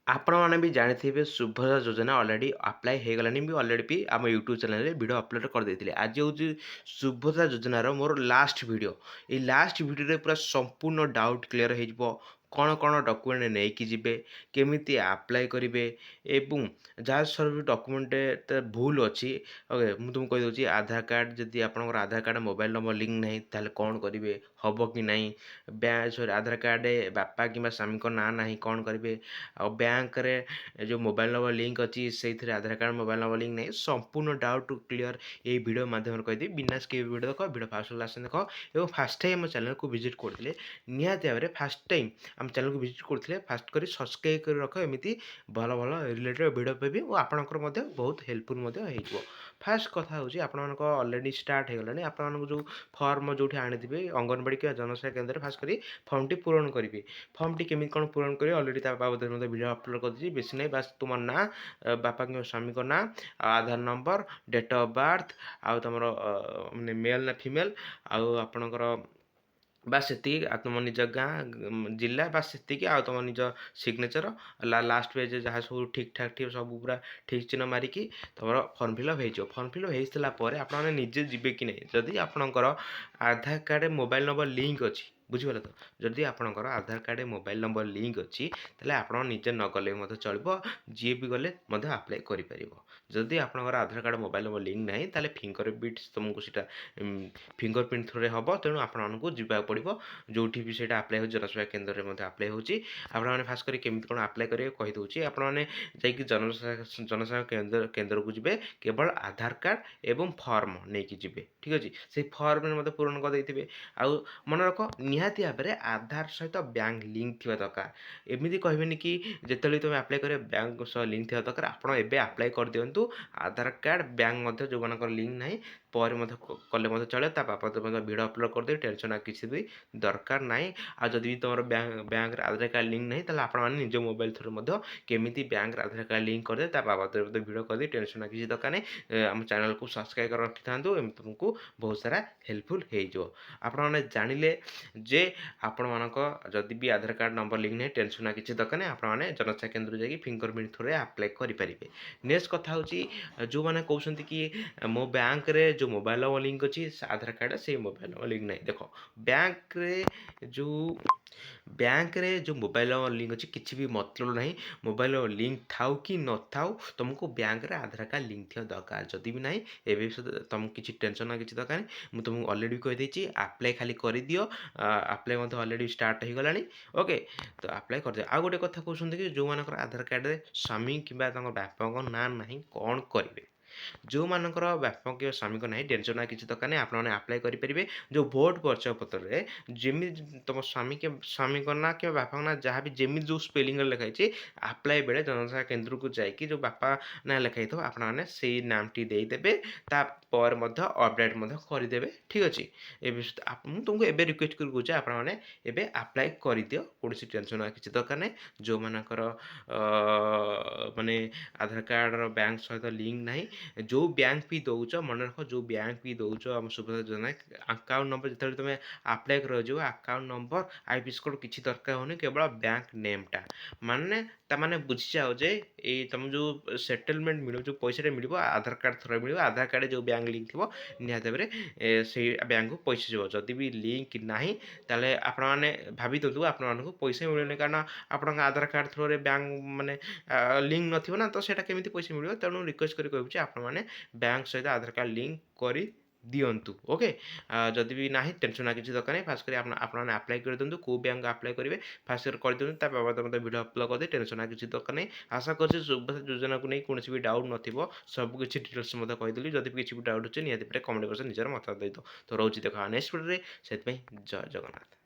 ଆପଣମାନେ ବି ଜାଣିଥିବେ ସୁଭଦ୍ରା ଯୋଜନା ଅଲରେଡ଼ି ଆପ୍ଲାଏ ହେଇଗଲାଣି ବି ଅଲରେଡ଼ି ବି ଆମ ୟୁଟ୍ୟୁବ୍ ଚ୍ୟାନେଲରେ ଭିଡ଼ିଓ ଅପଲୋଡ଼ କରିଦେଇଥିଲି। ଆଜି ହେଉଛି ସୁଭଦ୍ରା ଯୋଜନାର ମୋର ଲାଷ୍ଟ ଭିଡ଼ିଓ। ଏଇ ଲାଷ୍ଟ ଭିଡ଼ିଓରେ ପୁରା ସମ୍ପୂର୍ଣ୍ଣ ଡାଉଟ୍ କ୍ଲିୟର ହେଇଯିବ। କ'ଣ କ'ଣ ଡକୁମେଣ୍ଟ ନେଇକି ଯିବେ, କେମିତି ଆପ୍ଲାଏ କରିବେ ଏବଂ ଯାହା ସବୁ ଡକୁମେଣ୍ଟ ଭୁଲ ଅଛି ଓକେ ମୁଁ ତୁମକୁ କହିଦେଉଛି ଆଧାର କାର୍ଡ଼ ଯଦି ଆପଣଙ୍କର ଆଧାର କାର୍ଡ଼ ମୋବାଇଲ୍ ନମ୍ବର ଲିଙ୍କ୍ ନାହିଁ ତାହେଲେ କ'ଣ କରିବେ, ହେବ କି ନାହିଁ, ସରି ଆଧାର କାର୍ଡ଼ ବାପା କିମ୍ବା ସ୍ୱାମୀଙ୍କ ନାଁ ନାହିଁ କ'ଣ କରିବେ, ଆଉ ବ୍ୟାଙ୍କରେ ଯେଉଁ ମୋବାଇଲ୍ ନମ୍ବର ଲିଙ୍କ୍ ଅଛି ସେଇଥିରେ ଆଧାର କାର୍ଡ଼ ମୋବାଇଲ୍ ନମ୍ବର ଲିଙ୍କ୍ ନାହିଁ ସମ୍ପୂର୍ଣ୍ଣ ଡାଉଟ୍ କ୍ଲିୟର ଏଇ ଭିଡ଼ିଓ ମାଧ୍ୟମରେ କହିଦେବି। ବିନା ସ୍କିପ୍ ଭିଡ଼ିଓ ଦେଖ, ଭିଡ଼ିଓ ଫାଷ୍ଟ ଲାଷ୍ଟ ଦେଖ ଏବଂ ଫାଷ୍ଟ ଟାଇମ୍ ଆମ ଚ୍ୟାନେଲକୁ ଭିଜିଟ୍ କରୁଥିଲେ ନିହାତି ଭାବରେ ଫାଷ୍ଟ ଟାଇମ୍ ଆମ ଚ୍ୟାନେଲକୁ ଭିଜିଟ୍ କରୁଥିଲେ ଫାଷ୍ଟ କରି ସବସ୍କ୍ରାଇବ୍ କରି ରଖ। ଏମିତି ଭଲ ଭଲ ରିଲେଟେଡ୍ ଭିଡ଼ିଓ ପାଇବି ଓ ଆପଣଙ୍କର ମଧ୍ୟ ବହୁତ ହେଲ୍ପଫୁଲ୍ ମଧ୍ୟ ହେଇଯିବ। ଫାଷ୍ଟ କଥା ହେଉଛି ଆପଣମାନଙ୍କ ଅଲରେଡ଼ି ଷ୍ଟାର୍ଟ ହେଇଗଲାଣି। ଆପଣମାନଙ୍କୁ ଯେଉଁ ଫର୍ମ ଯେଉଁଠି ଆଣିଥିବେ ଅଙ୍ଗନବାଡ଼ି କିମ୍ବା ଜନସେବା କେନ୍ଦ୍ରରେ ଫାଷ୍ଟ କରି ଫର୍ମଟି ପୂରଣ କରିବେ। ଫର୍ମଟି କେମିତି କ'ଣ ପୂରଣ କରିବେ ଅଲରେଡ଼ି ତା ବାବଦରେ ମଧ୍ୟ ଭିଡ଼ିଓ ଅପଲୋଡ଼ କରିଦେଇଛି। ବେଶୀ ନାହିଁ, ବାସ୍ ତୁମ ନାଁ, ବାପା କିମ୍ବା ସ୍ୱାମୀଙ୍କ ନାଁ, ଆଉ ଆଧାର ନମ୍ବର, ଡେଟ୍ ଅଫ୍ ବାର୍ଥ, ଆଉ ତୁମର ମାନେ ମେଲ୍ ନା ଫିମେଲ୍, ଆଉ ଆପଣଙ୍କର ବାସ୍ ସେତିକି, ଆଉ ତୁମ ନିଜ ଗାଁ ଜିଲ୍ଲା ବାସ୍ ସେତିକି, ଆଉ ତୁମ ନିଜ ସିଗ୍ନେଚର ଲାଷ୍ଟ ପେଜ୍ ଯାହା ସବୁ ଠିକ୍ ଠାକ୍ ଥିବ ସବୁ ପୁରା ଠିକ୍ ଚିହ୍ନ ମାରିକି ତୁମର ଫର୍ମ ଫିଲ୍ଅପ୍ ହେଇଯିବ। ଫର୍ମ ଫିଲ୍ଅପ୍ ହେଇସାରିଲା ପରେ ଆପଣମାନେ ନିଜେ ଯିବେ କି ନାହିଁ, ଯଦି ଆପଣଙ୍କର ଆଧାର କାର୍ଡ଼ ମୋବାଇଲ୍ ନମ୍ବର ଲିଙ୍କ୍ ଅଛି, ବୁଝିପାରିଲ ତ, ଯଦି ଆପଣଙ୍କର ଆଧାର କାର୍ଡ଼ ମୋବାଇଲ୍ ନମ୍ବର ଲିଙ୍କ୍ ଅଛି ତାହେଲେ ଆପଣ ନିଜେ ନ ଗଲେ ମଧ୍ୟ ଚଳିବ, ଯିଏ ବି ଗଲେ ମଧ୍ୟ ଆପ୍ଲାଏ କରିପାରିବ। ଯଦି ଆପଣଙ୍କର ଆଧାର କାର୍ଡ଼ ମୋବାଇଲ୍ ନମ୍ବର ଲିଙ୍କ୍ ନାହିଁ ତାହେଲେ ଫିଙ୍ଗର ପ୍ରିଣ୍ଟ ତୁମକୁ ସେଇଟା ଫିଙ୍ଗର ପ୍ରିଣ୍ଟ ଥ୍ରୋରେ ହେବ, ତେଣୁ ଆପଣମାନଙ୍କୁ ଯିବାକୁ ପଡ଼ିବ ଯେଉଁଠି ବି ସେଇଟା ଆପ୍ଲାଏ ହେଉଛି। ଜନସେବା କେନ୍ଦ୍ରରେ ମଧ୍ୟ ଆପ୍ଲାଏ ହେଉଛି। ଆପଣମାନେ ଫାଷ୍ଟ କରି କେମିତି କ'ଣ ଆପ୍ଲାଏ କରିବେ କହିଦେଉଛି। ଆପଣମାନେ ଯାଇକି ଜନସେବା କେନ୍ଦ୍ରକୁ ଯିବେ, କେବଳ ଆଧାର କାର୍ଡ଼ ଏବଂ ଫର୍ମ ନେଇକି ଯିବେ, ଠିକ୍ ଅଛି। ସେଇ ଫର୍ମରେ ମଧ୍ୟ ପୂରଣ କରିଦେଇଥିବେ। ଆଉ ମନେ ରଖ ନିହାତି ଭାବରେ ଆଧାର ସହିତ ବ୍ୟାଙ୍କ ଲିଙ୍କ୍ ଥିବା ଦରକାର। ଏମିତି କହିବେନି କି ଯେତେବେଳେ ତୁମେ ଆପ୍ଲାଏ କରିବ ବ୍ୟାଙ୍କ ସହ ଲିଙ୍କ୍ ଥିବା ଦରକାର। ଆପଣ ଏବେ ଆପ୍ଲାଏ କରିଦିଅନ୍ତୁ ଆଧାର କାର୍ଡ଼ ବ୍ୟାଙ୍କ ମଧ୍ୟ ଯେଉଁମାନଙ୍କର ଲିଙ୍କ୍ ନାହିଁ ପରେ ମଧ୍ୟ କଲେ ମଧ୍ୟ ଚଳେ, ତା ବାବଦରେ ମଧ୍ୟ ଭିଡ଼ିଓ ଅପଲୋଡ଼ କରିଦେବି, ଟେନସନ୍ ଆଉ କିଛି ବି ଦରକାର ନାହିଁ। ଆଉ ଯଦି ବି ତୁମର ବ୍ୟାଙ୍କରେ ଆଧାର କାର୍ଡ଼ ଲିଙ୍କ୍ ନାହିଁ ତାହେଲେ ଆପଣମାନେ ନିଜ ମୋବାଇଲ୍ ଥ୍ରୋରେ ମଧ୍ୟ କେମିତି ବ୍ୟାଙ୍କରେ ଆଧାର କାର୍ଡ଼ ଲିଙ୍କ୍ କରିଦେବେ ତା ବାବଦରେ ମଧ୍ୟ ଭିଡ଼ିଓ କରିଦେବି, ଟେନସନ୍ କିଛି ଦରକାର ନାହିଁ। ଆମ ଚ୍ୟାନେଲକୁ ସବସ୍କ୍ରାଇବ୍ କରି ରଖିଥାନ୍ତୁ, ଏମିତି ତୁମକୁ ବହୁତ ସାରା ହେଲ୍ପଫୁଲ୍ ହେଇଯିବ। ଆପଣମାନେ ଜାଣିଲେ ଯେ ଆପଣମାନଙ୍କ ଯଦି ବି ଆଧାର କାର୍ଡ଼ ନମ୍ବର ଲିଙ୍କ୍ ନାହିଁ ଟେନସନ୍ କିଛି ଦରକାର ନାହିଁ, ଆପଣମାନେ ଜନସେବା କେନ୍ଦ୍ରକୁ ଯାଇକି ଫିଙ୍ଗର ପ୍ରିଣ୍ଟ ଥ୍ରୋରେ ଆପ୍ଲାଏ କରିପାରିବେ। ନେକ୍ସଟ କଥା ହେଉଛି ଯେଉଁମାନେ କହୁଛନ୍ତି କି ମୋ ବ୍ୟାଙ୍କରେ ଯେଉଁ ମୋବାଇଲ୍ ନମ୍ବର ଲିଙ୍କ୍ ଅଛି ଆଧାର କାର୍ଡ଼ ସେଇ ମୋବାଇଲ୍ ନମ୍ବର ଲିଙ୍କ୍ ନାହିଁ, ଦେଖ ବ୍ୟାଙ୍କରେ ଯେଉଁ ମୋବାଇଲ୍ ନମ୍ବର ଲିଙ୍କ୍ ଅଛି କିଛି ବି ମତଲବ ନାହିଁ। ମୋବାଇଲ୍ ନମ୍ବର ଲିଙ୍କ୍ ଥାଉ କି ନଥାଉ ତୁମକୁ ବ୍ୟାଙ୍କରେ ଆଧାର କାର୍ଡ଼ ଲିଙ୍କ୍ ଥିବା ଦରକାର। ଯଦି ବି ନାହିଁ ଏବେ ତୁମକୁ କିଛି ଟେନସନ୍ କିଛି ଦରକାର ନାହିଁ। ମୁଁ ତୁମକୁ ଅଲରେଡ଼ି କହିଦେଇଛି ଆପ୍ଲାଏ ଖାଲି କରିଦିଅ। ଆପ୍ଲାଏ ମଧ୍ୟ ଅଲରେଡ଼ି ଷ୍ଟାର୍ଟ ହେଇଗଲାଣି, ଓକେ। ତ ଆପ୍ଲାଏ କରିଦିଅ। ଆଉ ଗୋଟେ କଥା କହୁଛନ୍ତି କି ଯେଉଁମାନଙ୍କର ଆଧାର କାର୍ଡ଼ରେ ସ୍ୱାମୀ କିମ୍ବା ତାଙ୍କ ବାପାଙ୍କ ନାଁ ନାହିଁ କ'ଣ କରିବେ। ଯେଉଁମାନଙ୍କର ବାପା କିମ୍ବା ସ୍ୱାମୀଙ୍କ ନାହିଁ ଟେନସନ୍ କିଛି ଦରକାର ନାହିଁ, ଆପଣମାନେ ଆପ୍ଲାଏ କରିପାରିବେ। ଯେଉଁ ଭୋଟ୍ ପରିଚୟ ପତ୍ରରେ ଯେମିତି ତୁମ ସ୍ୱାମୀଙ୍କ ନାଁ କିମ୍ବା ବାପାଙ୍କ ନାଁ ଯାହା ବି ଯେମିତି ଯେଉଁ ସ୍ପେଲିଂରେ ଲେଖା ହେଇଛି ଆପ୍ଲାଏ ବେଳେ ଜନସେବା କେନ୍ଦ୍ରକୁ ଯାଇକି ଯେଉଁ ବାପା ନାଁ ଲେଖା ହେଇଥିବ ଆପଣମାନେ ସେଇ ନାମଟି ଦେଇଦେବେ, ତାପରେ ମଧ୍ୟ ଅପଡ଼େଟ୍ ମଧ୍ୟ କରିଦେବେ, ଠିକ୍ ଅଛି। ଏବେ ମୁଁ ତୁମକୁ ଏବେ ରିକ୍ୱେଷ୍ଟ କରି କହୁଛି ଆପଣମାନେ ଏବେ ଆପ୍ଲାଏ କରିଦିଅ, କୌଣସି ଟେନସନ୍ କିଛି ଦରକାର ନାହିଁ। ଯେଉଁମାନଙ୍କର ମାନେ ଆଧାର କାର୍ଡ଼ର ବ୍ୟାଙ୍କ ସହିତ ଲିଙ୍କ୍ ନାହିଁ, ଯେଉଁ ବ୍ୟାଙ୍କ ବି ଦେଉଛ ମନେ ରଖ, ଯେଉଁ ବ୍ୟାଙ୍କ ବି ଦେଉଛ ଆମ ସୁଭଦ୍ରା ଯୋଜନା ଆକାଉଣ୍ଟ ନମ୍ବର ଯେତେବେଳେ ତୁମେ ଆପ୍ଲାଏ କରାଯିବ ଆକାଉଣ୍ଟ ନମ୍ବର ଆଇଏଫଏସି କୋଡ଼୍ କିଛି ଦରକାର ହେଉନି, କେବଳ ବ୍ୟାଙ୍କ ନେମ୍ଟା ମାନେ ତାମାନେ ବୁଝିଯାଅ ଯେ ଏଇ ତୁମ ଯେଉଁ ସେଟେଲମେଣ୍ଟ ମିଳିବ ଯେଉଁ ପଇସାଟା ମିଳିବ ଆଧାର କାର୍ଡ଼ ଥ୍ରୋରେ ମିଳିବ। ଆଧାର କାର୍ଡ଼ରେ ଯେଉଁ ବ୍ୟାଙ୍କ ଲିଙ୍କ୍ ଥିବ ନିହାତି ଭାବରେ ସେଇ ବ୍ୟାଙ୍କକୁ ପଇସା ଯିବ। ଯଦି ବି ଲିଙ୍କ୍ ନାହିଁ ତାହେଲେ ଆପଣମାନେ ଭାବି ଦିଅନ୍ତୁ ଆପଣମାନଙ୍କୁ ପଇସା ମିଳୁନି, କାରଣ ଆପଣଙ୍କ ଆଧାର କାର୍ଡ଼ ଥ୍ରୋରେ ବ୍ୟାଙ୍କ ମାନେ ଲିଙ୍କ୍ ନଥିବ ନା, ତ ସେଇଟା କେମିତି ପଇସା ମିଳିବ। ତେଣୁ ରିକ୍ୱେଷ୍ଟ କରି କହିବୁ ଯେ ଆପଣମାନେ ବ୍ୟାଙ୍କ ସହିତ ଆଧାର କାର୍ଡ଼ ଲିଙ୍କ୍ କରି ଦିଅନ୍ତୁ, ଓକେ। ଯଦି ବି ନାହିଁ ଟେନସନ୍ କିଛି ଦରକାର ନାହିଁ। ଫାଷ୍ଟ କରି ଆପଣମାନେ ଆପ୍ଲାଏ କରିଦିଅନ୍ତୁ। କେଉଁ ବ୍ୟାଙ୍କ ଆପ୍ଲାଏ କରିବେ ଫାଷ୍ଟ କରି କରିଦିଅନ୍ତୁ, ତା ବାବଦରେ ମଧ୍ୟ ଭିଡ଼ିଓ ଅପଲୋଡ଼ କରିଦେଇ ଟେନସନ୍ କିଛି ଦରକାର ନାହିଁ। ଆଶା କରୁଛି ସୁଭଦ୍ରା ଯୋଜନାକୁ ନେଇ କୌଣସି ବି ଡାଉଟ୍ ନଥିବ, ସବୁ କିଛି ଡିଟେଲ୍ସ ମଧ୍ୟ କହିଦେଲି। ଯଦି ବି କିଛି ବି ଡାଉଟ୍ ଅଛି ନିହାତି ଭାବରେ କମେଣ୍ଟ ବକ୍ସରେ ନିଜର ମତାମତ ଦେଇଦିଅ। ତ ରହୁଛି ଦେଖା ନେକ୍ସଟ ଭିଡ଼ିଓରେ, ସେଥିପାଇଁ ଜୟ ଜଗନ୍ନାଥ।